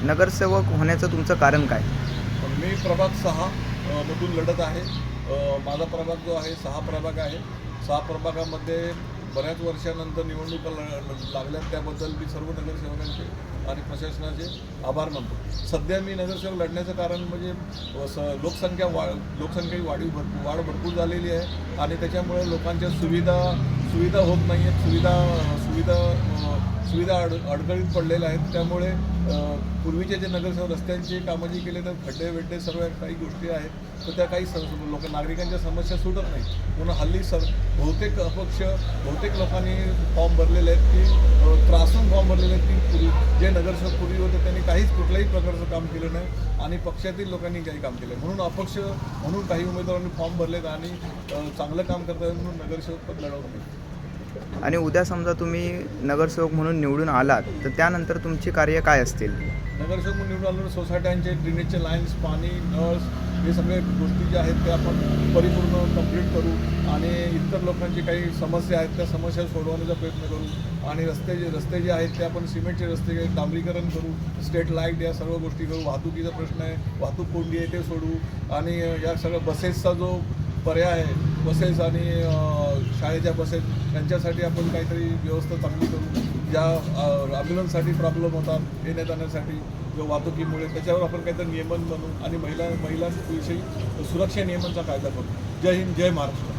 नगरसेवक होण्याचं तुमचं कारण काय? मी प्रभाग 6 मधून लढत आहे. माझा प्रभाग जो आहे 6 प्रभाग आहे. 6 प्रभागामध्ये बऱ्याच वर्षानंतर निवडणुका लागल्या, त्याबद्दल मी सर्व नगरसेवकांचे आणि प्रशासनाचे आभार मानतो. सध्या मी नगरसेवक लढण्याचं कारण म्हणजे लोकसंख्या वाढ भरपूर झालेली आहे आणि त्याच्यामुळे लोकांच्या सुविधा होत नाही आहेत. सुविधा अडचणीत पडलेल्या आहेत. त्यामुळे पूर्वीचे जे नगरसेवक रस्त्यांची कामं जी केले तर खड्डे सर्व काही गोष्टी आहेत, तर त्या काही नागरिकांच्या समस्या सुटत नाही. म्हणून हल्ली बहुतेक लोकांनी फॉर्म भरलेले आहेत की त्रासून फॉर्म भरलेले आहेत की जे नगरसेवक पूर्वी होते त्यांनी कुठल्याही प्रकारचं काम केलं नाही आणि पक्षातील लोकांनी काही काम केलं. म्हणून अपक्ष म्हणून काही उमेदवारांनी फॉर्म भरलेत आणि चांगलं काम करतात म्हणून नगरसेवक पद लढवले. आणि उद्या समजा तुम्ही नगरसेवक म्हणून निवडून आलात तर त्यानंतर तुमची कार्य काय असतील? नगरसेवक म्हणून निवडून आल्यावर सोसायट्यांचे ड्रेनेजचे लाईन्स, पाणी, नळस हे सगळे गोष्टी ज्या आहेत त्या आपण परिपूर्ण कंप्लीट करू आणि इतर लोकांची काही समस्या आहेत त्या समस्या सोडवण्याचा प्रयत्न करू आणि रस्ते जे आहेत ते आपण सिमेंटचे रस्ते डांबरीकरण करू, स्ट्रीट लाईट या सर्व गोष्टी करू. वाहतुकीचा प्रश्न आहे, वाहतूक कोंडी आहे ते सोडू आणि या सगळ्या बसेसचा जो पर्याय आहे, बसेस आणि शाळेच्या बसेस यांच्यासाठी आपण काहीतरी व्यवस्था चांगली करू. ज्या ॲम्ब्युलन्ससाठी प्रॉब्लेम होतात येण्या जाण्यासाठी जो वाहतुकीमुळे, त्याच्यावर आपण काहीतरी नियमन बनवू आणि महिलांविषयी सुरक्षा नियमांचा कायदा करू. जय हिंद, जय महाराष्ट्र.